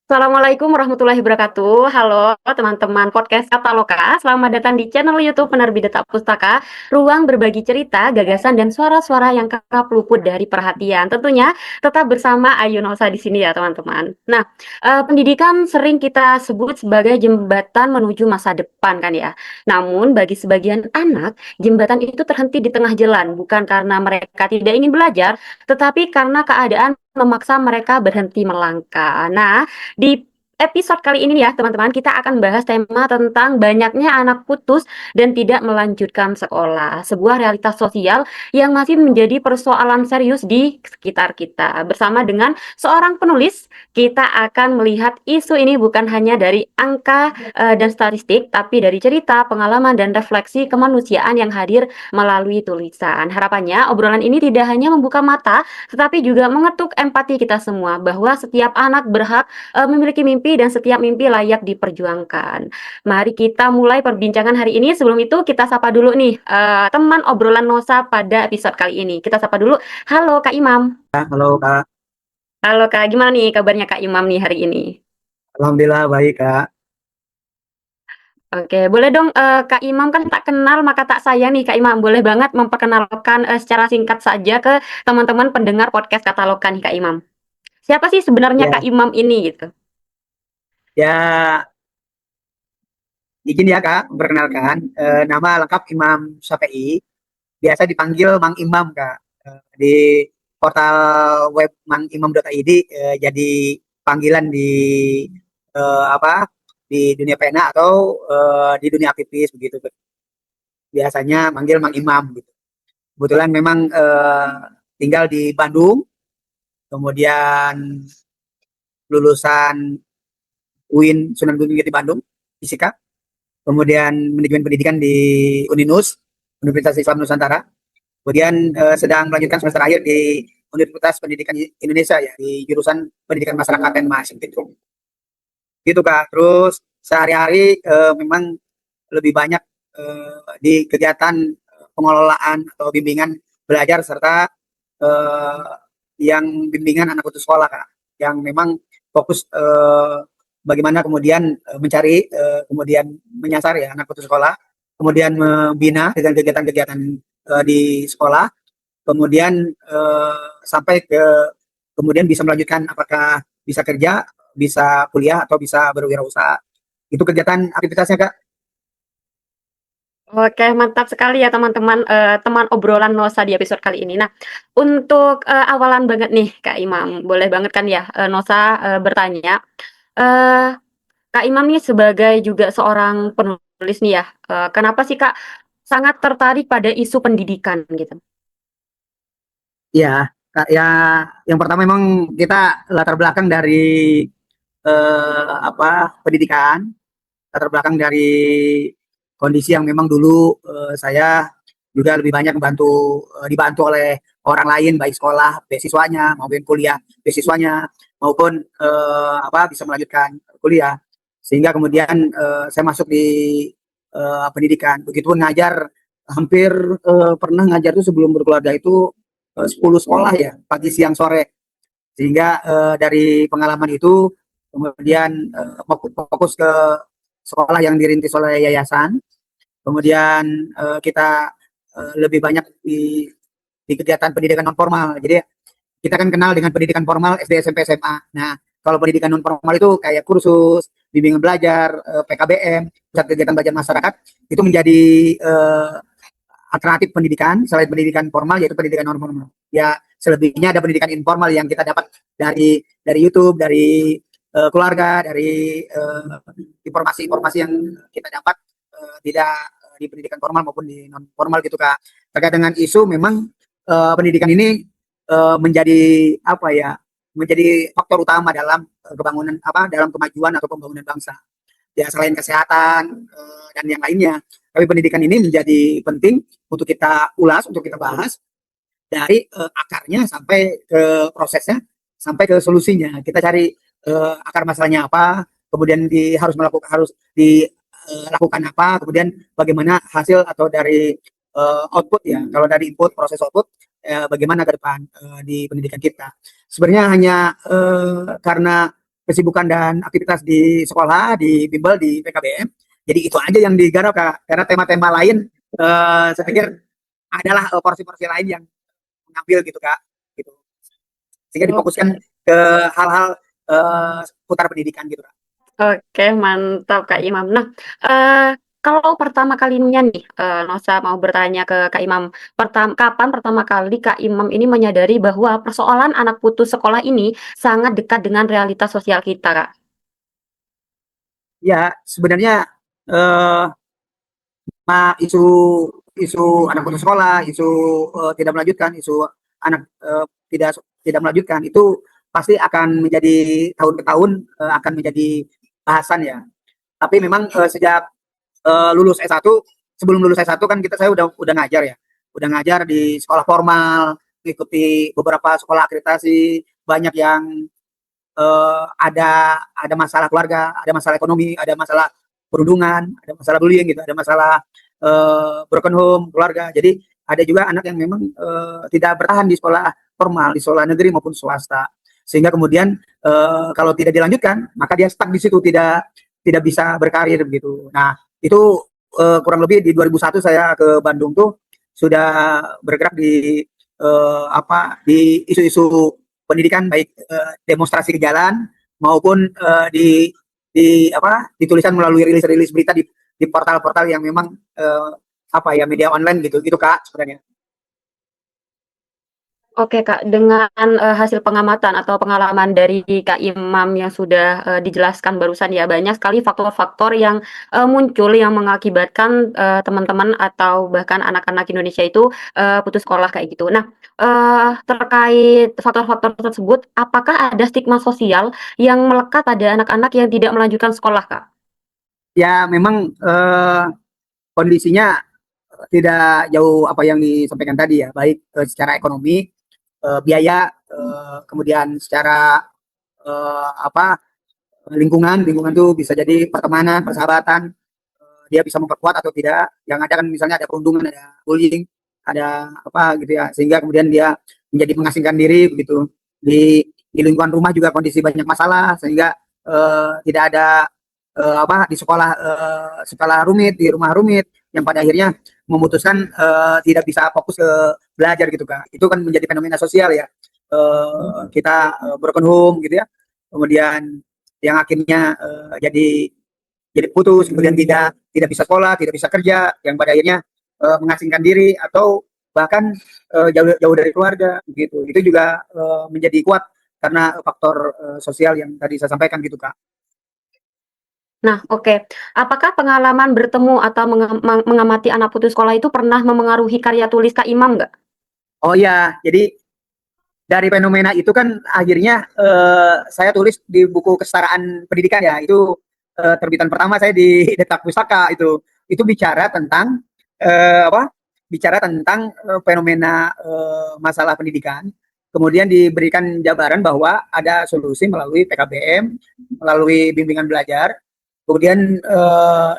Assalamualaikum warahmatullahi wabarakatuh. Halo teman-teman podcast Kataloka. Selamat datang di channel YouTube Penerbit Data Pustaka. Ruang berbagi cerita, gagasan dan suara-suara yang kerap luput dari perhatian. Tentunya tetap bersama Ayu Nosa di sini ya teman-teman. Nah, pendidikan sering kita sebut sebagai jembatan menuju masa depan kan ya. Namun bagi sebagian anak, jembatan itu terhenti di tengah jalan bukan karena mereka tidak ingin belajar, tetapi karena keadaan memaksa mereka berhenti melangkah. Nah, di episode kali ini ya teman-teman, kita akan bahas tema tentang banyaknya anak putus dan tidak melanjutkan sekolah. Sebuah realitas sosial yang masih menjadi persoalan serius di sekitar kita. Bersama dengan seorang penulis, kita akan melihat isu ini bukan hanya dari angka dan statistik, tapi dari cerita, pengalaman, dan refleksi kemanusiaan yang hadir melalui tulisan. Harapannya obrolan ini tidak hanya membuka mata, tetapi juga mengetuk empati kita semua bahwa setiap anak berhak memiliki mimpi dan setiap mimpi layak diperjuangkan. Mari kita mulai perbincangan hari ini. Sebelum itu kita sapa dulu nih teman obrolan Nosa pada episode kali ini. Kita sapa dulu. Halo Kak Imam. Halo Kak, Halo Kak, gimana nih kabarnya Kak Imam nih hari ini? Alhamdulillah baik Kak. Oke, boleh dong Kak Imam kan tak kenal maka tak sayang nih Kak Imam. Boleh banget memperkenalkan secara singkat saja ke teman-teman pendengar podcast Katalokan nih Kak Imam. Siapa sih sebenarnya Kak Ya, Imam ini gitu? ya izin ya Kak, perkenalkan nama lengkap Imam Syafi'i, biasa dipanggil Mang Imam Kak. Di portal web mangimam.id jadi panggilan di apa di dunia pena atau di dunia aktivis begitu. Biasanya manggil Mang Imam gitu. Kebetulan memang tinggal di Bandung, kemudian lulusan UIN Sunan Gunung Jati Bandung, fisika. Kemudian manajemen pendidikan di Uninus, Universitas Islam Nusantara. Kemudian sedang melanjutkan semester akhir di Universitas Pendidikan Indonesia ya di jurusan Pendidikan Masyarakat dan Mas gitu. Gitu Kak. Terus sehari-hari memang lebih banyak di kegiatan pengelolaan atau bimbingan belajar serta eh, yang bimbingan anak putus sekolah Kak, yang memang fokus bagaimana kemudian mencari kemudian menyasar ya anak putus sekolah, kemudian membina dengan kegiatan-kegiatan di sekolah, kemudian sampai ke kemudian bisa melanjutkan apakah bisa kerja, bisa kuliah atau bisa berwirausaha. Itu kegiatan aktivitasnya Kak. Oke, mantap sekali ya teman-teman, teman obrolan Nosa di episode kali ini. Nah, untuk, awalan banget nih Kak Imam, boleh banget kan ya, Nosa, bertanya, eee, Kak Imam nih sebagai juga seorang penulis nih ya, kenapa sih Kak sangat tertarik pada isu pendidikan gitu? Iya, Kak, ya yang pertama memang kita latar belakang dari pendidikan, latar belakang dari kondisi yang memang dulu saya juga lebih banyak dibantu oleh orang lain baik sekolah beasiswanya maupun kuliah beasiswanya maupun bisa melanjutkan kuliah sehingga kemudian saya masuk di pendidikan. Begitupun ngajar hampir pernah ngajar itu sebelum berkeluarga itu 10 sekolah ya pagi siang sore sehingga dari pengalaman itu kemudian fokus ke sekolah yang dirintis oleh yayasan. Kemudian kita lebih banyak di kegiatan pendidikan non formal. Jadi kita kan kenal dengan pendidikan formal SD, SMP, SMA. Nah, kalau pendidikan non formal itu kayak kursus, bimbingan belajar, PKBM, pusat kegiatan belajar masyarakat, itu menjadi alternatif pendidikan selain pendidikan formal yaitu pendidikan non formal. Ya, selebihnya ada pendidikan informal yang kita dapat dari YouTube, dari keluarga, dari informasi-informasi yang kita dapat tidak di pendidikan formal maupun di non formal gitu Kak. Terkait dengan isu memang pendidikan ini menjadi apa ya? Menjadi faktor utama dalam kebangunan dalam kemajuan atau pembangunan bangsa. Ya selain kesehatan dan yang lainnya. Tapi pendidikan ini menjadi penting untuk kita ulas, untuk kita bahas dari akarnya sampai ke prosesnya, sampai ke solusinya. Kita cari akar masalahnya apa, kemudian harus dilakukan apa, kemudian bagaimana hasil atau dari output ya. Kalau dari input, proses output, bagaimana ke depan di pendidikan kita. Sebenarnya hanya karena kesibukan dan aktivitas di sekolah, di bimbel, di PKBM. Jadi itu aja yang digarap Kak. Karena tema-tema lain saya pikir adalah porsi-porsi lain yang mengambil gitu Kak. Gitu. Sehingga difokuskan Oke. ke hal-hal putar pendidikan gitu Kak. Oke, mantap Kak Imam. Nah, kalau pertama kalinya nih, Nosa mau bertanya ke Kak Imam, kapan pertama kali Kak Imam ini menyadari bahwa persoalan anak putus sekolah ini sangat dekat dengan realitas sosial kita, Kak? Ya, sebenarnya eh, isu isu anak putus sekolah, isu tidak melanjutkan, isu anak tidak tidak melanjutkan itu pasti akan menjadi tahun ke tahun akan menjadi bahasan ya. Tapi memang sejak lulus S1, sebelum lulus S1 kan saya udah ngajar ya. Udah ngajar di sekolah formal, mengikuti beberapa sekolah akreditasi, banyak yang ada masalah keluarga, ada masalah ekonomi, ada masalah perundungan, ada masalah bullying gitu, ada masalah broken home keluarga. Jadi ada juga anak yang memang tidak bertahan di sekolah formal, di sekolah negeri maupun swasta. Sehingga kemudian kalau tidak dilanjutkan, maka dia stuck di situ, tidak bisa berkarir begitu. Nah, itu kurang lebih di 2001 saya ke Bandung tuh sudah bergerak di di isu-isu pendidikan, baik demonstrasi ke jalan maupun dituliskan melalui rilis-rilis berita di portal-portal yang memang media online gitu gitu Kak sebenarnya. Oke Kak, dengan hasil pengamatan atau pengalaman dari Kak Imam yang sudah dijelaskan barusan ya, banyak sekali faktor-faktor yang muncul yang mengakibatkan teman-teman atau bahkan anak-anak Indonesia itu putus sekolah kayak gitu. Nah, terkait faktor-faktor tersebut, apakah ada stigma sosial yang melekat pada anak-anak yang tidak melanjutkan sekolah, Kak? Ya memang kondisinya tidak jauh apa yang disampaikan tadi ya, baik secara ekonomi, biaya, kemudian secara apa lingkungan tuh bisa jadi pertemanan, persahabatan, dia bisa memperkuat atau tidak. Yang ada kan misalnya ada perundungan, ada bullying, ada apa gitu ya, sehingga kemudian dia menjadi mengasingkan diri begitu. Di lingkungan rumah juga kondisi banyak masalah sehingga tidak ada di sekolah rumit, di rumah rumit yang pada akhirnya memutuskan tidak bisa fokus ke belajar gitu Kak. Itu kan menjadi fenomena sosial ya. Kita broken home gitu ya. Kemudian yang akhirnya jadi putus, kemudian tidak bisa sekolah, tidak bisa kerja, yang pada akhirnya mengasingkan diri atau bahkan jauh dari keluarga gitu. Itu juga menjadi kuat karena faktor sosial yang tadi saya sampaikan gitu Kak. Nah, oke. Apakah pengalaman bertemu atau mengamati anak putus sekolah itu pernah memengaruhi karya tulis Kak Imam nggak? Oh iya, jadi dari fenomena itu kan akhirnya saya tulis di buku kesetaraan pendidikan ya. Itu terbitan pertama saya di Detak Pustaka itu bicara tentang apa? Bicara tentang fenomena masalah pendidikan. Kemudian diberikan jabaran bahwa ada solusi melalui PKBM, melalui bimbingan belajar. Kemudian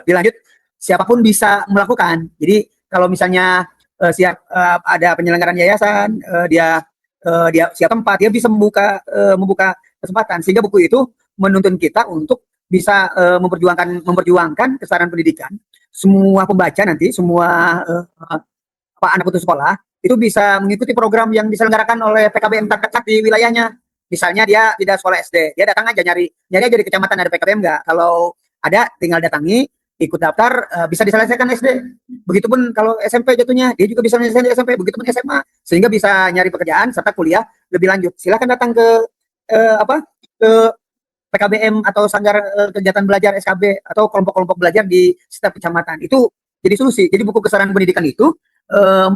dilanjut siapapun bisa melakukan. Jadi kalau misalnya ada penyelenggaraan yayasan, dia siap tempat, dia bisa membuka kesempatan, sehingga buku itu menuntun kita untuk bisa memperjuangkan kesetaraan pendidikan. Semua pembaca nanti, semua anak putus sekolah itu bisa mengikuti program yang diselenggarakan oleh PKBM terdekat di wilayahnya. Misalnya dia tidak sekolah SD, dia datang aja nyari aja di kecamatan ada PKBM nggak. Kalau ada tinggal datangi, ikut daftar, bisa diselesaikan SD. Begitupun kalau SMP jatuhnya, dia juga bisa menyelesaikan SMP. Begitupun SMA, sehingga bisa nyari pekerjaan serta kuliah lebih lanjut. Silakan datang ke ke PKBM atau sanggar kegiatan belajar SKB atau kelompok-kelompok belajar di setiap kecamatan. Itu jadi solusi. Jadi buku kesetaraan pendidikan itu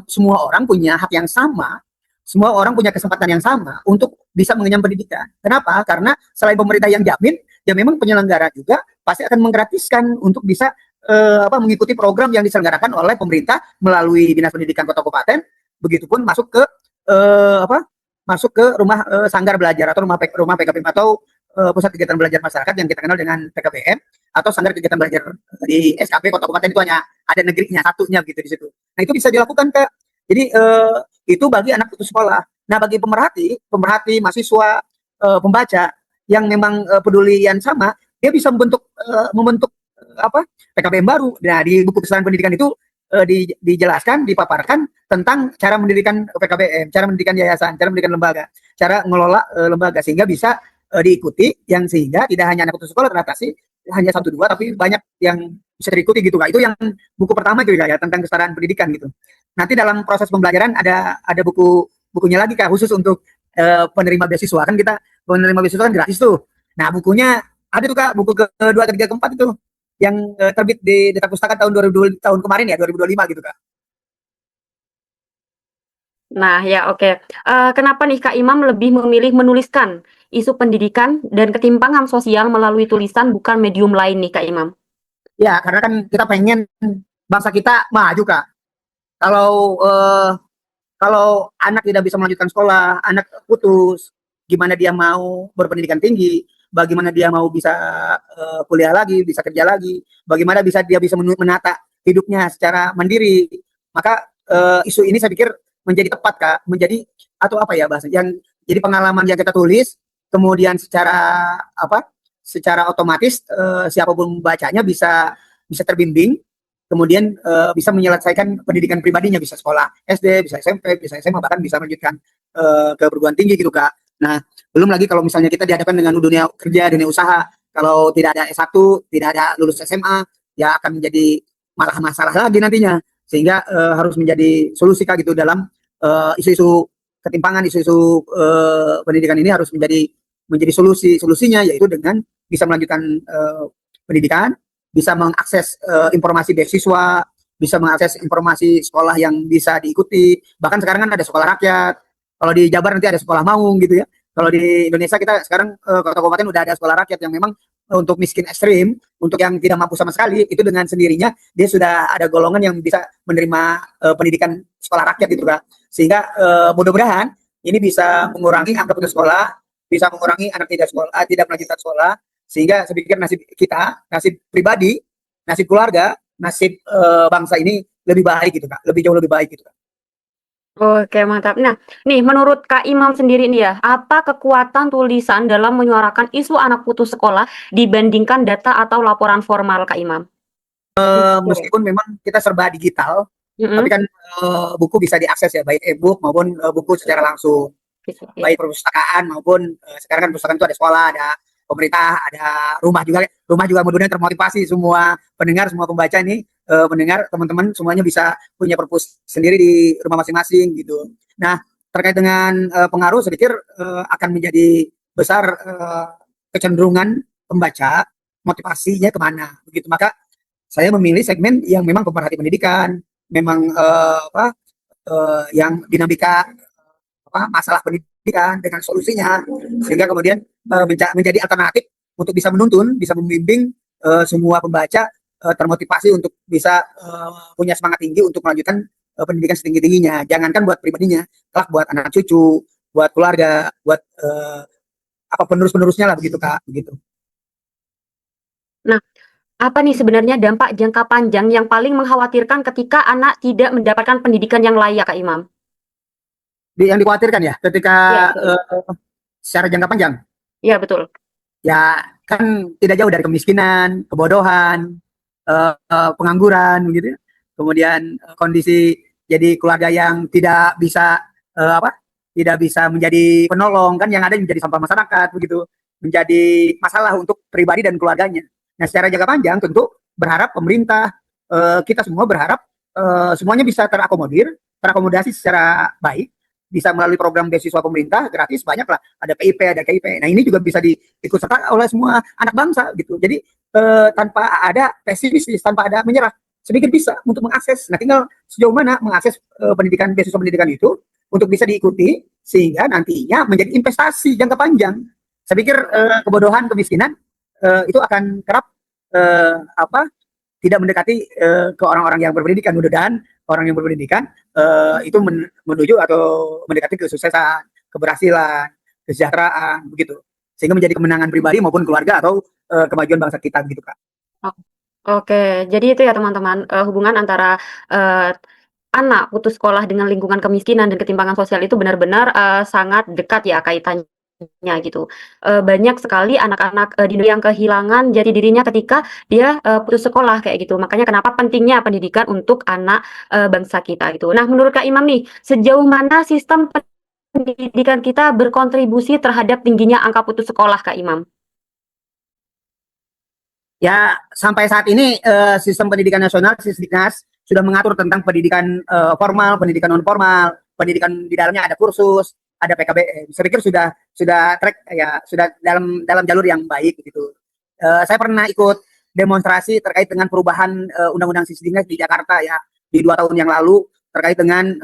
semua orang punya hak yang sama, semua orang punya kesempatan yang sama untuk bisa mengenyam pendidikan. Kenapa? Karena selain pemerintah yang jamin, ya memang penyelenggara juga pasti akan menggratiskan untuk bisa mengikuti program yang diselenggarakan oleh pemerintah melalui Dinas Pendidikan Kota Kabupaten. Begitupun masuk ke masuk ke rumah sanggar belajar atau rumah PKBM atau pusat kegiatan belajar masyarakat yang kita kenal dengan PKBM atau sanggar kegiatan belajar di SKB Kota Kabupaten. Itu hanya ada negerinya satunya gitu di situ. Nah itu bisa dilakukan Kak. Jadi itu bagi anak putus sekolah. Nah bagi pemerhati mahasiswa, pembaca yang memang peduli yang sama, dia bisa membentuk apa PKBM baru. Nah, di buku kesetaraan pendidikan itu dijelaskan, dipaparkan tentang cara mendirikan PKBM, cara mendirikan yayasan, cara mendirikan lembaga, cara mengelola lembaga sehingga bisa diikuti, yang sehingga tidak hanya anak putus sekolah teratasi hanya satu dua, tapi banyak yang bisa diikuti gitu kak. Itu yang buku pertama itu ya, tentang kesetaraan pendidikan gitu. Nanti dalam proses pembelajaran ada bukunya lagi kak, khusus untuk penerima beasiswa. Kan kita penerima beasiswa kan gratis tuh. Nah bukunya ada tuh kak, buku kedua, ketiga, keempat itu yang terbit di Data Pustaka tahun 2020, tahun kemarin ya, 2025 gitu kak. Nah, ya oke. Kenapa nih Kak Imam lebih memilih menuliskan isu pendidikan dan ketimpangan sosial melalui tulisan bukan medium lain nih Kak Imam? Ya karena kan kita pengen bangsa kita maju kak. Kalau kalau anak tidak bisa melanjutkan sekolah, anak putus, gimana dia mau berpendidikan tinggi, bagaimana dia mau bisa kuliah lagi, bisa kerja lagi, bagaimana dia bisa menata hidupnya secara mandiri. Maka isu ini saya pikir menjadi tepat kak, menjadi atau apa ya bahasa yang jadi pengalaman yang kita tulis, kemudian secara apa? Secara otomatis siapapun membacanya bisa terbimbing, kemudian bisa menyelesaikan pendidikan pribadinya, bisa sekolah SD, bisa SMP, bisa SMA, bahkan bisa melanjutkan ke perguruan tinggi gitu kak. Nah belum lagi kalau misalnya kita dihadapkan dengan dunia kerja, dunia usaha, kalau tidak ada S1, tidak ada lulus SMA, ya akan menjadi malah masalah lagi nantinya, sehingga harus menjadi solusi kak gitu dalam isu-isu ketimpangan, isu-isu pendidikan ini harus menjadi solusinya, yaitu dengan bisa melanjutkan pendidikan, bisa mengakses informasi beasiswa, bisa mengakses informasi sekolah yang bisa diikuti. Bahkan sekarang kan ada sekolah rakyat. Kalau di Jabar nanti ada sekolah maung gitu ya. Kalau di Indonesia kita sekarang kota kabupaten udah ada sekolah rakyat yang memang untuk miskin ekstrim, untuk yang tidak mampu sama sekali, itu dengan sendirinya dia sudah ada golongan yang bisa menerima pendidikan sekolah rakyat gitu kak. Sehingga mudah-mudahan ini bisa mengurangi angka putus sekolah, bisa mengurangi anak tidak melanjutkan sekolah, sehingga saya pikir nasib kita, nasib pribadi, nasib keluarga, nasib bangsa ini lebih baik gitu kak, lebih jauh lebih baik gitu kak. Oke, mantap. Nah, nih menurut Kak Imam sendiri nih ya, apa kekuatan tulisan dalam menyuarakan isu anak putus sekolah dibandingkan data atau laporan formal Kak Imam? Meskipun memang kita serba digital, tapi Mm-mm. kan buku bisa diakses ya, baik e-book maupun buku secara langsung, Iya. baik perpustakaan maupun sekarang kan perpustakaan itu ada sekolah, ada pemerintah, ada rumah juga mudah-mudahan termotivasi semua pendengar, semua pembaca ini mendengar, teman-teman semuanya bisa punya perpus sendiri di rumah masing-masing gitu. Nah terkait dengan pengaruh, saya pikir akan menjadi besar kecenderungan pembaca, motivasinya kemana begitu. Maka saya memilih segmen yang memang pemerhati pendidikan, memang yang dinamika masalah pendidikan dengan solusinya, sehingga kemudian menjadi alternatif untuk bisa menuntun, bisa membimbing semua pembaca termotivasi untuk bisa punya semangat tinggi untuk melanjutkan pendidikan setinggi-tingginya. Jangankan buat pribadinya, kelak buat anak cucu, buat keluarga, buat apa penerus-penerusnya lah begitu kak, begitu. Nah, apa nih sebenarnya dampak jangka panjang yang paling mengkhawatirkan ketika anak tidak mendapatkan pendidikan yang layak, Kak Imam? Yang dikhawatirkan ya ketika Iya, betul. secara jangka panjang, Iya, betul. ya kan tidak jauh dari kemiskinan, kebodohan, pengangguran gitu ya. Kemudian kondisi jadi keluarga yang tidak bisa apa? Tidak bisa menjadi penolong, kan yang ada menjadi sampah masyarakat begitu. Menjadi masalah untuk pribadi dan keluarganya. Nah, secara jangka panjang tentu berharap pemerintah, kita semua berharap semuanya bisa terakomodasi secara baik, bisa melalui program beasiswa pemerintah gratis, banyak lah, ada PIP, ada KIP. Nah ini juga bisa diikut serta oleh semua anak bangsa gitu. Jadi tanpa ada pesimis, tanpa ada menyerah, sedikit bisa untuk mengakses. Nah tinggal sejauh mana mengakses pendidikan, beasiswa pendidikan itu untuk bisa diikuti sehingga nantinya menjadi investasi jangka panjang. Saya pikir kebodohan, kemiskinan itu akan kerap apa tidak mendekati ke orang-orang yang berpendidikan. Mudah-mudahan orang yang berpendidikan itu menuju atau mendekati kesuksesan, keberhasilan, kesejahteraan begitu. Sehingga menjadi kemenangan pribadi maupun keluarga atau kemajuan bangsa kita gitu Kak. Oh, oke, jadi itu ya teman-teman, hubungan antara eh, anak putus sekolah dengan lingkungan kemiskinan dan ketimpangan sosial itu benar-benar sangat dekat ya kaitannya. gitu. Banyak sekali anak-anak di Indonesia yang kehilangan jati dirinya ketika dia putus sekolah kayak gitu. Makanya kenapa pentingnya pendidikan untuk anak bangsa kita gitu. Nah, menurut Kak Imam nih, sejauh mana sistem pendidikan kita berkontribusi terhadap tingginya angka putus sekolah, Kak Imam? Ya, sampai saat ini sistem pendidikan nasional, Sisdiknas, sudah mengatur tentang pendidikan formal, pendidikan non formal, pendidikan di dalamnya ada kursus, ada PKBM. Saya pikir sudah track ya, sudah dalam jalur yang baik gitu. Saya pernah ikut demonstrasi terkait dengan perubahan Undang-Undang Sisdiknas di Jakarta ya di 2 tahun yang lalu terkait dengan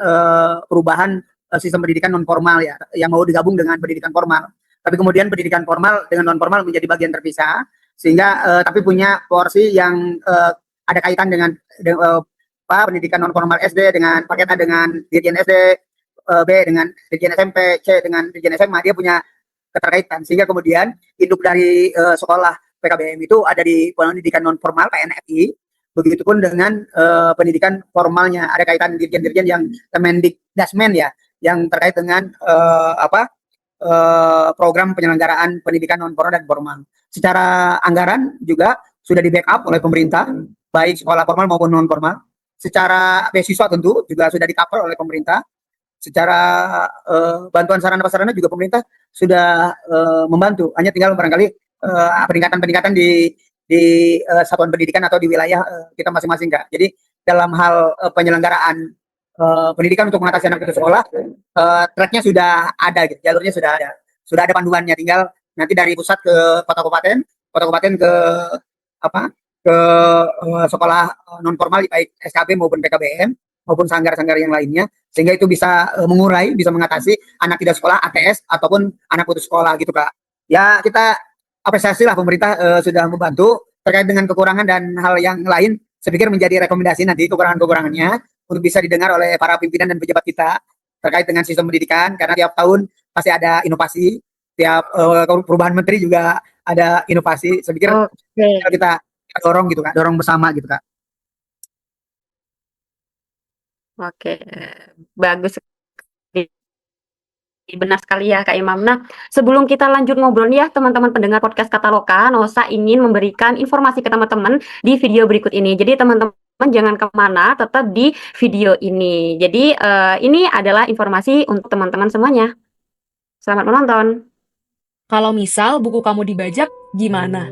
perubahan sistem pendidikan non formal ya yang mau digabung dengan pendidikan formal. Tapi kemudian pendidikan formal dengan non formal menjadi bagian terpisah sehingga tapi punya porsi yang ada kaitan dengan pendidikan non formal SD dengan paket A dengan dirjen SD, B dengan dirjen SMP, C dengan dirjen SMA, dia punya keterkaitan sehingga kemudian induk dari sekolah PKBM itu ada di pendidikan non formal PNFI, begitupun dengan pendidikan formalnya ada kaitan dirjen-dirjen yang Kemendikdasmen ya yang terkait dengan program penyelenggaraan pendidikan non formal dan formal. Secara anggaran juga sudah di backup oleh pemerintah, baik sekolah formal maupun non formal. Secara beasiswa tentu juga sudah di cover oleh pemerintah. Secara bantuan sarana prasarana juga pemerintah sudah membantu. Hanya tinggal barangkali peningkatan-peningkatan di satuan pendidikan atau di wilayah kita masing-masing, Kak. Jadi dalam hal penyelenggaraan pendidikan untuk mengatasi anak putus sekolah, tracknya sudah ada, gitu. Jalurnya sudah ada panduannya. Tinggal nanti dari pusat ke kota kabupaten ke apa ke sekolah non formal baik SKB maupun PKBM maupun sanggar-sanggar yang lainnya, sehingga itu bisa mengurai, bisa mengatasi anak tidak sekolah ATS ataupun anak putus sekolah gitu, Kak. Ya kita apresiasi lah pemerintah sudah membantu terkait dengan kekurangan dan hal yang lain. Saya pikir menjadi rekomendasi nanti kekurangan-kekurangannya untuk bisa didengar oleh para pimpinan dan pejabat kita terkait dengan sistem pendidikan, karena tiap tahun pasti ada inovasi, tiap perubahan menteri juga ada inovasi. Saya pikir kita dorong gitu, Kak, dorong bersama gitu, Kak. Oke, bagus. Benar sekali ya Kak Imam. Nah, sebelum kita lanjut ngobrol nih ya teman-teman pendengar podcast Kataloka, Nosa ingin memberikan informasi ke teman-teman di video berikut ini. Jadi teman-teman jangan kemana, tetap di video ini. Jadi ini adalah informasi untuk teman-teman semuanya. Selamat menonton. Kalau misal buku kamu dibajak, gimana?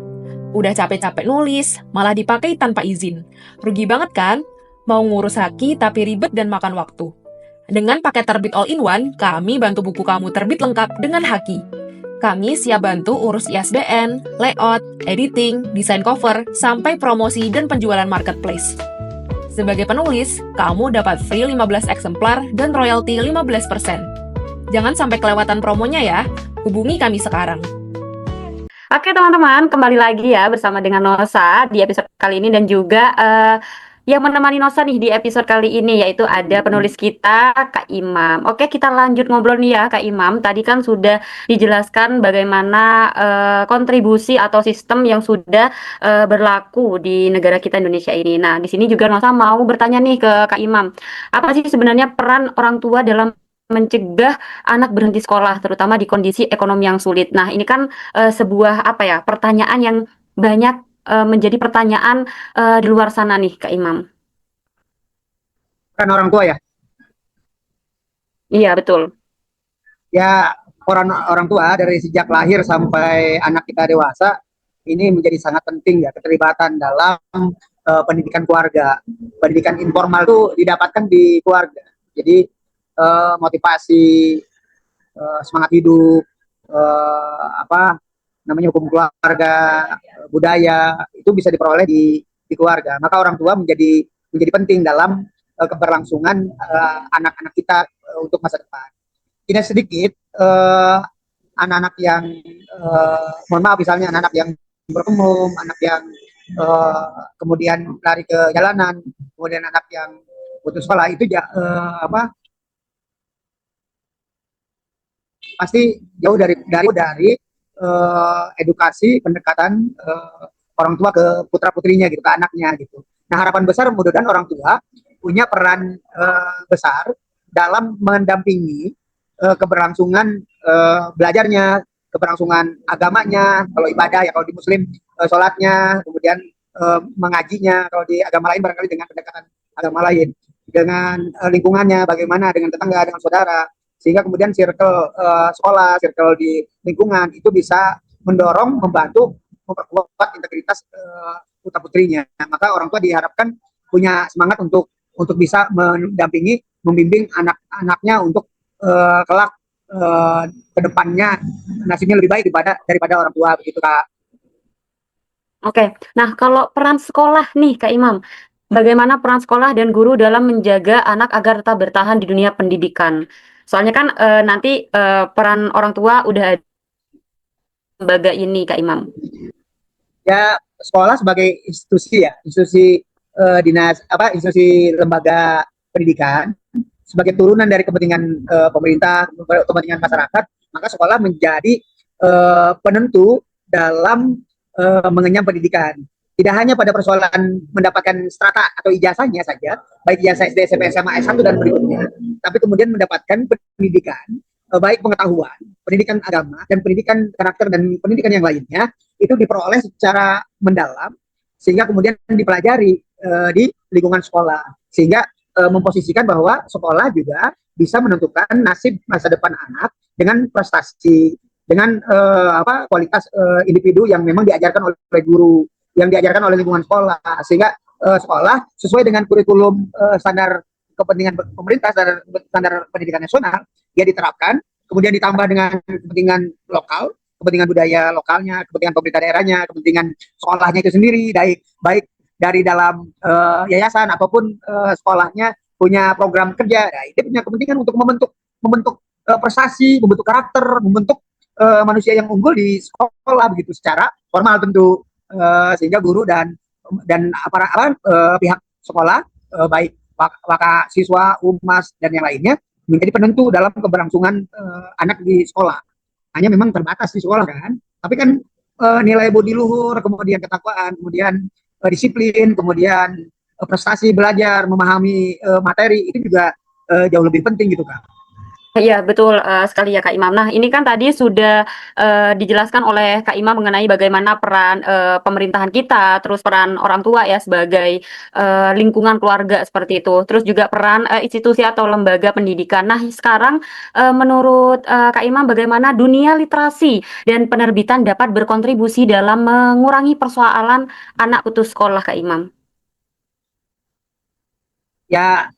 Udah capek-capek nulis, malah dipakai tanpa izin. Rugi banget kan? Mau ngurus haki tapi ribet dan makan waktu. Dengan paket terbit all-in-one, kami bantu buku kamu terbit lengkap dengan haki. Kami siap bantu urus ISBN, layout, editing, desain cover, sampai promosi dan penjualan marketplace. Sebagai penulis, kamu dapat free 15 eksemplar dan royalti 15%. Jangan sampai kelewatan promonya ya. Hubungi kami sekarang. Oke teman-teman, kembali lagi ya bersama dengan Nosa di episode kali ini dan juga yang menemani Nosa nih di episode kali ini yaitu ada penulis kita Kak Imam. Oke, kita lanjut ngobrol nih ya Kak Imam. Tadi kan sudah dijelaskan bagaimana kontribusi atau sistem yang sudah berlaku di negara kita Indonesia ini. Nah, di sini juga Nosa mau bertanya nih ke Kak Imam. Apa sih sebenarnya peran orang tua dalam mencegah anak berhenti sekolah, terutama di kondisi ekonomi yang sulit. Nah, ini kan sebuah pertanyaan yang banyak menjadi pertanyaan di luar sana nih, Kak Imam. Kan orang tua ya? Iya, betul. Ya, orang tua dari sejak lahir sampai anak kita dewasa, ini menjadi sangat penting ya, keterlibatan dalam pendidikan keluarga. Pendidikan informal itu didapatkan di keluarga. Jadi motivasi, semangat hidup, hukum keluarga, budaya itu bisa diperoleh di keluarga. Maka orang tua menjadi penting dalam keberlangsungan anak-anak kita untuk masa depan. Tidak sedikit anak-anak yang mohon maaf misalnya anak-anak yang berkemum, anak yang kemudian lari ke jalanan, kemudian anak yang putus sekolah itu pasti jauh dari edukasi pendekatan orang tua ke putra putrinya gitu, ke anaknya gitu. Nah, harapan besar mudah-mudahan orang tua punya peran besar dalam mendampingi keberlangsungan belajarnya keberlangsungan agamanya, kalau ibadah ya kalau di Muslim sholatnya, kemudian mengajinya, kalau di agama lain barangkali dengan pendekatan agama lain, dengan lingkungannya, bagaimana dengan tetangga, dengan saudara, sehingga kemudian circle sekolah, circle di lingkungan itu bisa mendorong, membantu, memperkuat integritas putra putrinya. Maka orang tua diharapkan punya semangat untuk bisa mendampingi, membimbing anak-anaknya untuk kelak kedepannya nasibnya lebih baik daripada orang tua, begitu Kak. Oke, nah kalau peran sekolah nih Kak Imam, bagaimana peran sekolah dan guru dalam menjaga anak agar tetap bertahan di dunia pendidikan? Soalnya kan nanti peran orang tua udah ada lembaga ini Kak Imam. Ya, sekolah sebagai institusi ya, institusi institusi lembaga pendidikan, sebagai turunan dari kepentingan pemerintah, kepentingan masyarakat, maka sekolah menjadi penentu dalam mengenyam pendidikan. Tidak hanya pada persoalan mendapatkan strata atau ijazahnya saja, baik ijazah SD, SMP, SMA, S1 dan berikutnya, tapi kemudian mendapatkan pendidikan, baik pengetahuan, pendidikan agama, dan pendidikan karakter dan pendidikan yang lainnya, itu diperoleh secara mendalam, sehingga kemudian dipelajari di lingkungan sekolah, sehingga memposisikan bahwa sekolah juga bisa menentukan nasib masa depan anak dengan prestasi, dengan kualitas individu yang memang diajarkan oleh guru, yang diajarkan oleh lingkungan sekolah, sehingga sekolah sesuai dengan kurikulum standar kepentingan pemerintah, standar pendidikan nasional, dia diterapkan, kemudian ditambah dengan kepentingan lokal, kepentingan budaya lokalnya, kepentingan pemerintah daerahnya, kepentingan sekolahnya itu sendiri, baik dari dalam yayasan ataupun sekolahnya punya program kerja, nah, dia punya kepentingan untuk membentuk prestasi, membentuk karakter, membentuk manusia yang unggul di sekolah, begitu secara formal tentu, sehingga guru dan pihak sekolah, baik waka siswa, humas dan yang lainnya, menjadi penentu dalam keberlangsungan anak di sekolah. Hanya memang terbatas di sekolah kan, tapi kan nilai budi luhur, kemudian ketakwaan, kemudian disiplin, kemudian prestasi belajar, memahami materi, itu juga jauh lebih penting gitu Kak. Iya, betul sekali ya Kak Imam. Nah, ini kan tadi sudah dijelaskan oleh Kak Imam mengenai bagaimana peran pemerintahan kita, terus peran orang tua ya sebagai lingkungan keluarga seperti itu. Terus juga peran institusi atau lembaga pendidikan. Nah, sekarang menurut Kak Imam bagaimana dunia literasi dan penerbitan dapat berkontribusi dalam mengurangi persoalan anak putus sekolah Kak Imam? Ya,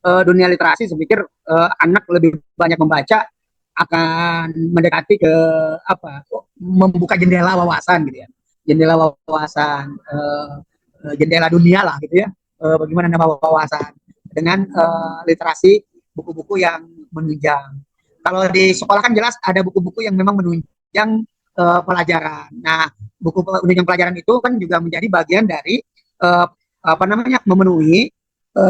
dunia literasi saya pikir anak lebih banyak membaca akan mendekati ke membuka jendela wawasan gitu ya, jendela wawasan, jendela dunia lah gitu ya, bagaimana nama wawasan dengan literasi buku-buku yang menunjang. Kalau di sekolah kan jelas ada buku-buku yang memang menunjang pelajaran. Nah, buku penunjang pelajaran itu kan juga menjadi bagian dari memenuhi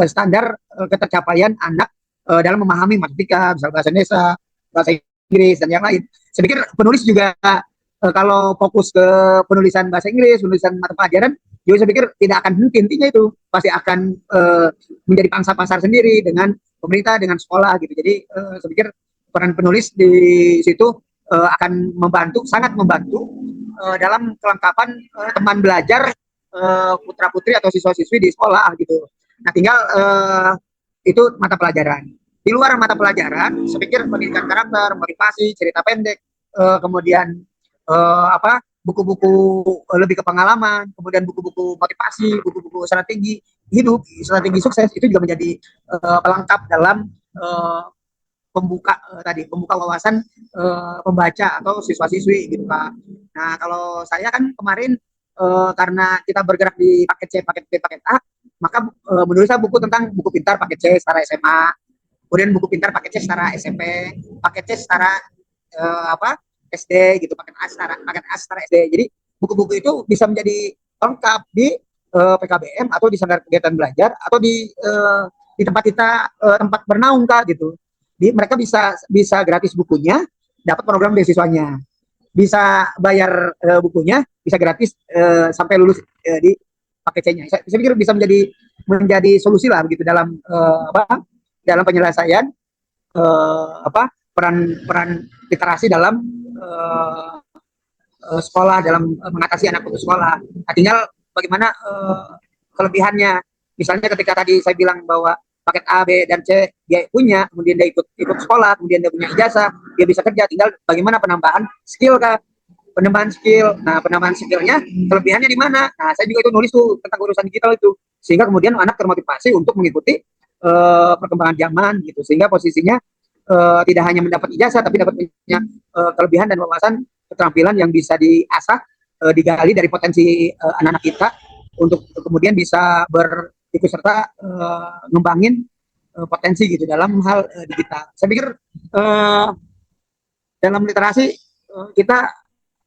standar ketercapaian anak dalam memahami matematika, misalnya bahasa Indonesia, bahasa Inggris dan yang lain. Saya pikir penulis juga kalau fokus ke penulisan bahasa Inggris, penulisan mata pelajaran, juga saya pikir tidak akan henti, intinya itu pasti akan menjadi pangsa pasar sendiri dengan pemerintah, dengan sekolah gitu. Jadi saya pikir peran penulis di situ akan membantu, sangat membantu dalam kelengkapan teman belajar putra putri atau siswa siswi di sekolah gitu. Nah, tinggal itu mata pelajaran. Di luar mata pelajaran, saya pikir pendidikan karakter, motivasi, cerita pendek, kemudian buku-buku lebih ke pengalaman, kemudian buku-buku motivasi, buku-buku strategi hidup, strategi sukses, itu juga menjadi pelengkap dalam pembuka wawasan pembaca atau siswa-siswi gitu Pak. Nah, kalau saya kan kemarin karena kita bergerak di paket C, paket B, paket A, maka menurut saya buku tentang buku pintar paket C setara SMA, kemudian buku pintar paket C setara SMP, paket C setara SD gitu, paket A setara SD. Jadi buku-buku itu bisa menjadi lengkap di PKBM atau di sanggar kegiatan belajar atau di tempat kita tempat bernaung Kak gitu. Jadi mereka bisa gratis bukunya, dapat program beasiswanya, bisa bayar bukunya, bisa gratis sampai lulus di paket C-nya. Saya pikir bisa menjadi solusi lah begitu dalam dalam penyelesaian peran literasi dalam eh, sekolah, dalam mengatasi anak putus sekolah. Nah, tinggal bagaimana kelebihannya. Misalnya ketika tadi saya bilang bahwa paket A, B, dan C dia punya, kemudian dia ikut sekolah, kemudian dia punya ijazah, dia bisa kerja. Tinggal bagaimana penambahan skill, Kak. Penambahan skill. Nah, penambahan skillnya, kelebihannya di mana? Nah, saya juga itu nulis tuh tentang urusan digital itu. Sehingga kemudian anak termotivasi untuk mengikuti perkembangan zaman gitu. Sehingga posisinya tidak hanya mendapat ijazah, tapi dapat punya kelebihan dan wawasan keterampilan yang bisa diasah, digali dari potensi anak-anak kita untuk kemudian bisa berikut serta ngembangin potensi gitu dalam hal digital. Saya pikir dalam literasi kita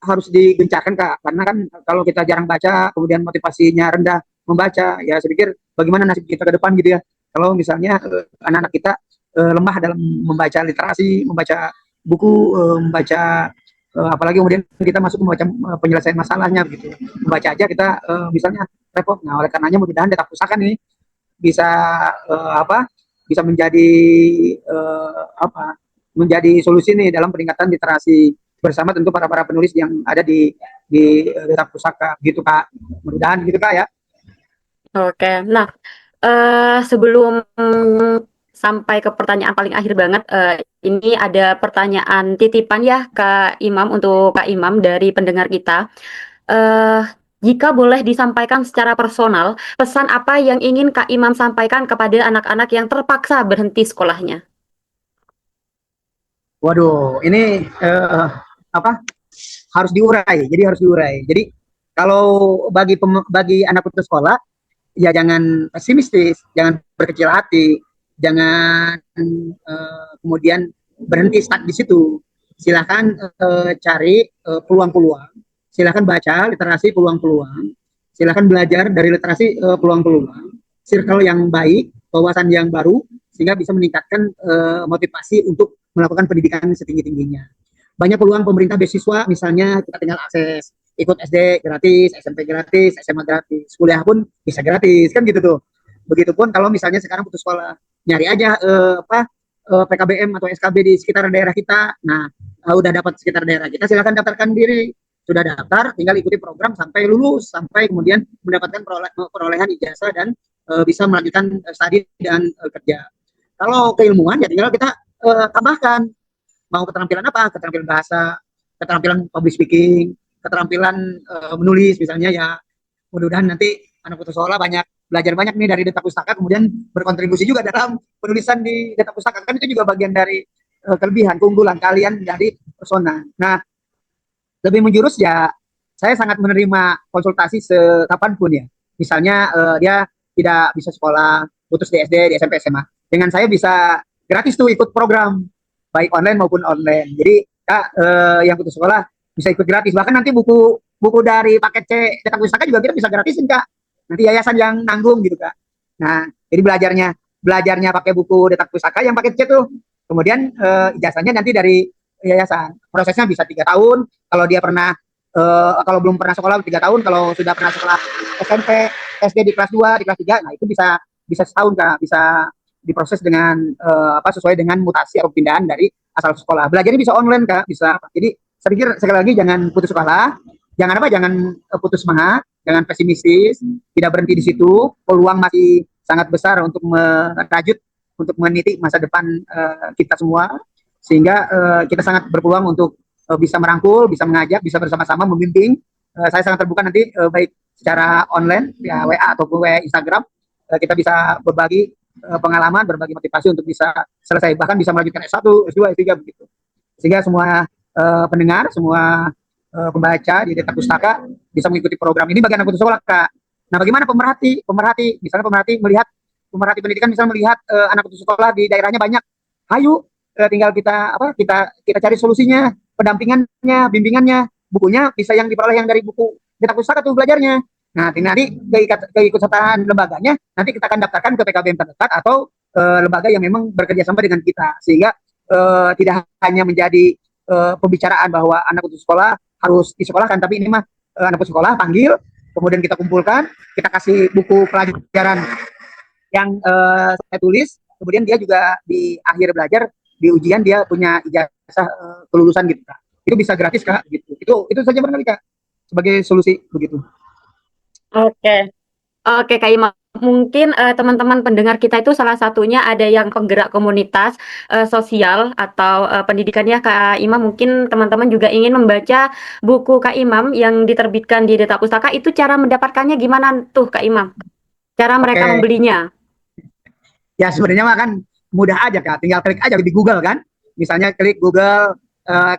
harus digencarkan, Kak, karena kan kalau kita jarang baca, kemudian motivasinya rendah membaca, ya saya pikir bagaimana nasib kita ke depan gitu ya. Kalau misalnya anak-anak kita lemah dalam membaca literasi, membaca buku, membaca apalagi kemudian kita masuk membaca penyelesaian masalahnya gitu. Membaca aja kita misalnya repot. Nah, oleh karenanya mudah-mudahan data pusaka nih bisa bisa menjadi menjadi solusi nih dalam peningkatan literasi bersama tentu para penulis yang ada di data pusaka gitu, Kak. Mudah-mudahan gitu, Kak, ya. Oke, nah sebelum sampai ke pertanyaan paling akhir banget, ini ada pertanyaan titipan ya Kak Imam, untuk Kak Imam dari pendengar kita. Eh, Jika boleh disampaikan secara personal, pesan apa yang ingin Kak Imam sampaikan kepada anak-anak yang terpaksa berhenti sekolahnya? Waduh, ini apa? Harus diurai. Jadi harus diurai. Jadi kalau bagi anak putus sekolah, ya jangan pesimistis, jangan berkecil hati, jangan kemudian berhenti stuck di situ. Silahkan cari peluang-peluang, silahkan baca literasi peluang-peluang, silahkan belajar dari literasi peluang-peluang, circle yang baik, wawasan yang baru, sehingga bisa meningkatkan motivasi untuk melakukan pendidikan setinggi-tingginya. Banyak peluang pemerintah beasiswa, misalnya kita tinggal akses, ikut SD gratis, SMP gratis, SMA gratis, kuliah pun bisa gratis, kan gitu tuh. Begitupun kalau misalnya sekarang putus sekolah, nyari aja PKBM atau SKB di sekitar daerah kita. Nah, udah dapat sekitar daerah kita, silakan daftarkan diri. Sudah daftar, tinggal ikuti program sampai lulus, sampai kemudian mendapatkan perolehan ijazah dan bisa melanjutkan studi dan kerja. Kalau keilmuan ya tinggal kita tambahkan, mau keterampilan apa? Keterampilan bahasa, keterampilan public speaking, keterampilan menulis misalnya ya. Mudah-mudahan nanti anak putus sekolah belajar banyak nih dari data pustaka, kemudian berkontribusi juga dalam penulisan di data pustaka. Kan itu juga bagian dari kelebihan, keunggulan kalian dari persona. Nah, lebih menjurus ya, saya sangat menerima konsultasi sekapanpun ya. Misalnya dia tidak bisa sekolah, putus di SD, di SMP, SMA. Dengan saya bisa gratis tuh ikut program, baik online maupun online. Jadi Kak, yang putus sekolah bisa ikut gratis. Bahkan nanti buku dari paket C cetak pustaka juga kita bisa gratisin, Kak. Nanti yayasan yang nanggung gitu, Kak. Nah, jadi belajarnya pakai buku cetak pustaka yang paket C tuh. Kemudian ijazahnya nanti dari yayasan. Prosesnya bisa 3 tahun. Kalau dia pernah kalau belum pernah sekolah 3 tahun, kalau sudah pernah sekolah SMP, SD di kelas 2, di kelas 3, nah itu bisa setahun, Kak. Bisa diproses dengan sesuai dengan mutasi atau pindahan dari asal sekolah. Belajarnya bisa online, Kak, bisa. Jadi saya pikir sekali lagi jangan putus sekolah, jangan putus semangat, jangan pesimistis, tidak berhenti di situ. Peluang masih sangat besar untuk merajut, untuk meniti masa depan kita semua, sehingga kita sangat berpeluang untuk bisa merangkul, bisa mengajak, bisa bersama-sama membimbing. Saya sangat terbuka nanti baik secara online ya WA ataupun WA Instagram, kita bisa berbagi pengalaman, berbagi motivasi untuk bisa selesai, bahkan bisa melanjutkan S1, S2, S3 begitu. Sehingga semua pendengar, semua pembaca di data pustaka bisa mengikuti program ini bagi anak putus sekolah, Kak. Nah, bagaimana pemerhati, misalnya pemerhati pendidikan misalnya melihat anak putus sekolah di daerahnya banyak, ayo tinggal kita cari solusinya, pendampingannya, bimbingannya, bukunya bisa yang diperoleh yang dari buku data pustaka tuh belajarnya. Nah, nanti keikutsertaan lembaganya nanti kita akan daftarkan ke PKBM terdekat atau lembaga yang memang bekerja sama dengan kita, sehingga tidak hanya menjadi pembicaraan bahwa anak putus sekolah harus disekolahkan, tapi ini mah anak putus sekolah panggil, kemudian kita kumpulkan, kita kasih buku pelajaran yang saya tulis, kemudian dia juga di akhir belajar di ujian dia punya ijazah kelulusan gitu, Kak. itu bisa gratis Kak gitu. Itu saja barangkali Kak sebagai solusi begitu. Oke. Oke, Kak Imam. Mungkin teman-teman pendengar kita itu salah satunya ada yang penggerak komunitas sosial atau pendidikannya Kak Imam. Mungkin teman-teman juga ingin membaca buku Kak Imam yang diterbitkan di Data Pustaka. Itu cara mendapatkannya gimana tuh Kak Imam? Cara mereka Oke, membelinya? ya sebenarnya mah kan mudah aja Kak, tinggal klik aja di Google kan. Misalnya klik Google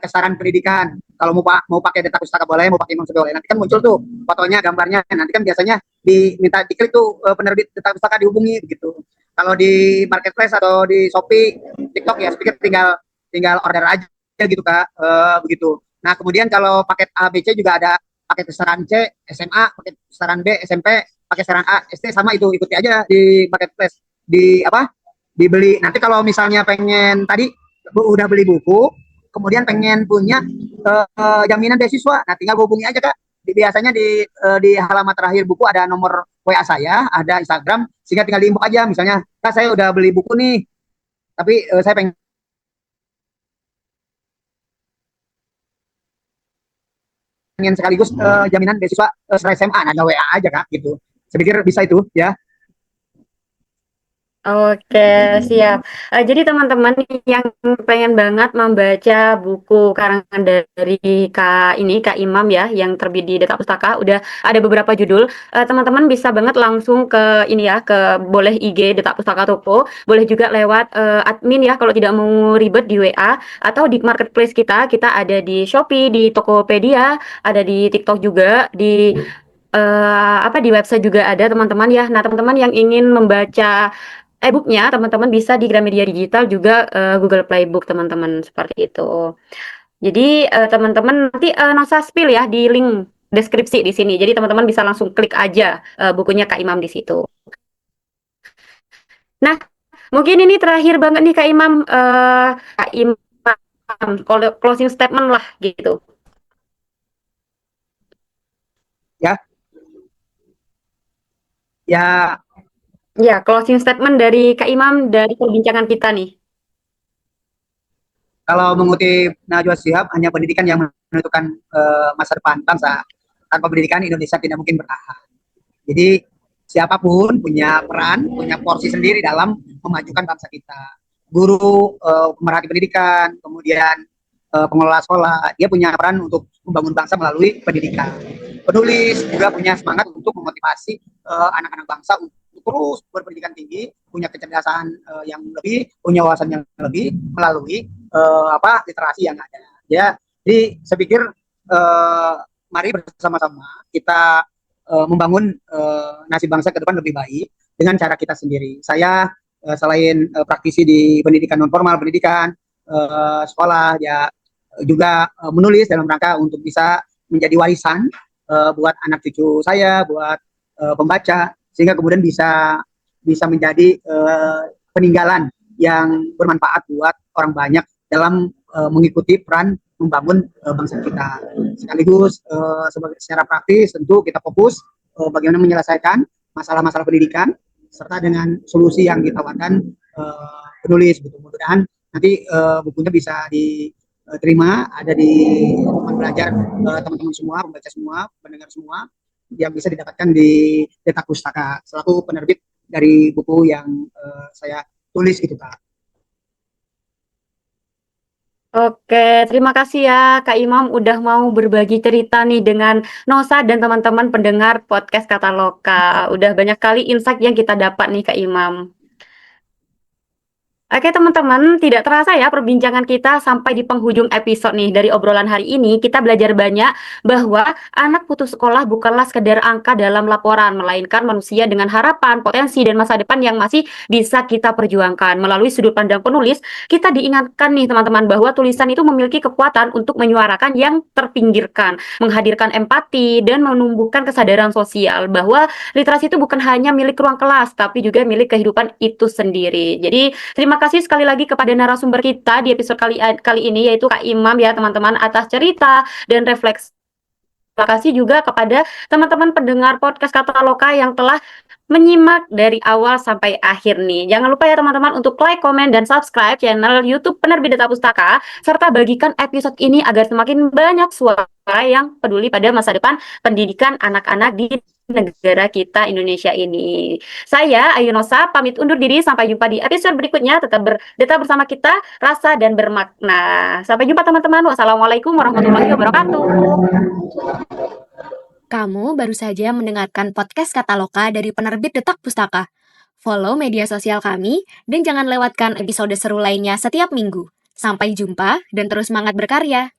kesaran pendidikan. Kalau mau pakai Data Pustaka boleh, mau pakai Imam Supi boleh. Nanti kan muncul tuh fotonya, gambarnya. Nanti kan biasanya diminta diklik tuh penerbit Data Pustaka dihubungi begitu. Kalau di marketplace atau di Shopee, TikTok ya, speaker tinggal tinggal order aja gitu Kak, begitu. Nah, kemudian kalau paket A, B, C juga ada paket kesaran C, SMA, paket kesaran B, SMP, pakai kesaran A, ST sama itu ikuti aja di marketplace di apa dibeli. Nanti kalau misalnya pengen tadi udah beli buku, kemudian pengen punya jaminan beasiswa, nah tinggal hubungi aja Kak. Biasanya di halaman terakhir buku ada nomor WA saya, ada Instagram, sehingga tinggal diinput aja. Misalnya, Kak saya udah beli buku nih, tapi saya pengen sekaligus jaminan beasiswa setelah SMA, nah ada WA aja Kak gitu. Saya pikir bisa itu ya. Oke, siap. Jadi teman-teman yang pengen banget membaca buku karangan dari Kak Imam ya, yang terbit di Data Pustaka, udah ada beberapa judul. Teman-teman bisa banget langsung ke ini ya, ke boleh IG Data Pustaka Toko, boleh juga lewat admin ya, kalau tidak mau ribet di WA, atau di marketplace kita ada di Shopee, di Tokopedia, ada di TikTok juga, di apa di website juga ada teman-teman ya. Nah, teman-teman yang ingin membaca e-booknya, teman-teman bisa di Gramedia Digital juga Google Playbook teman-teman seperti itu. Jadi teman-teman nanti no spill ya di link deskripsi di sini. Jadi teman-teman bisa langsung klik aja bukunya Kak Imam di situ. Nah, mungkin ini terakhir banget nih Kak Imam closing statement lah gitu. Ya, ya Ya, closing statement dari Kak Imam dari perbincangan kita nih. kalau mengutip Najwa Shihab, hanya pendidikan yang menentukan masa depan bangsa. Tanpa pendidikan Indonesia tidak mungkin bertahan. Jadi siapapun punya peran, punya porsi sendiri dalam memajukan bangsa kita. Guru, pemerhati pendidikan, kemudian pengelola sekolah, dia punya peran untuk membangun bangsa melalui pendidikan. Penulis juga punya semangat untuk memotivasi anak-anak bangsa untuk terus berpendidikan tinggi, punya kecerdasan yang lebih, punya wawasan yang lebih melalui literasi yang ada. Ya, jadi saya pikir mari bersama-sama kita membangun nasib bangsa ke depan lebih baik dengan cara kita sendiri. Saya selain praktisi di pendidikan non formal, pendidikan sekolah, ya juga menulis dalam rangka untuk bisa menjadi warisan buat anak cucu saya, buat pembaca, sehingga kemudian bisa menjadi peninggalan yang bermanfaat buat orang banyak dalam mengikuti peran membangun bangsa kita. Sekaligus secara praktis tentu kita fokus bagaimana menyelesaikan masalah-masalah pendidikan serta dengan solusi yang ditawarkan penulis. Mudah-mudahan nanti bukunya bisa diterima, ada di teman belajar teman-teman semua, pembaca semua, pendengar semua, yang bisa didapatkan di Data Pustaka selaku penerbit dari buku yang saya tulis gitu Kak. Oke, terima kasih ya Kak Imam udah mau berbagi cerita nih dengan Nosa dan teman-teman pendengar podcast Kata Loka. Udah banyak kali insight yang kita dapat nih Kak Imam. Oke teman-teman, tidak terasa ya perbincangan kita sampai di penghujung episode nih. Dari obrolan hari ini, kita belajar banyak bahwa anak putus sekolah bukanlah sekedar angka dalam laporan, melainkan manusia dengan harapan, potensi, dan masa depan yang masih bisa kita perjuangkan. Melalui sudut pandang penulis, kita diingatkan nih teman-teman bahwa tulisan itu memiliki kekuatan untuk menyuarakan yang terpinggirkan, menghadirkan empati, dan menumbuhkan kesadaran sosial bahwa literasi itu bukan hanya milik ruang kelas, tapi juga milik kehidupan itu sendiri. Jadi, terima kasih sekali lagi kepada narasumber kita di episode kali ini, yaitu Kak Imam ya teman-teman, atas cerita dan refleksi. Terima kasih juga kepada teman-teman pendengar podcast Kata Loka yang telah menyimak dari awal sampai akhir nih. Jangan lupa ya teman-teman untuk like, komen, dan subscribe channel YouTube Penerbit Data Pustaka, serta bagikan episode ini agar semakin banyak suara yang peduli pada masa depan pendidikan anak-anak di negara kita Indonesia ini. Saya Ayu Nosa pamit undur diri, sampai jumpa di episode berikutnya. Tetap berdata bersama kita, rasa dan bermakna. Sampai jumpa teman-teman. Wassalamualaikum warahmatullahi wabarakatuh. Kamu baru saja mendengarkan podcast Kataloka dari Penerbit Detak Pustaka. Follow media sosial kami dan jangan lewatkan episode seru lainnya setiap minggu. Sampai jumpa dan terus semangat berkarya.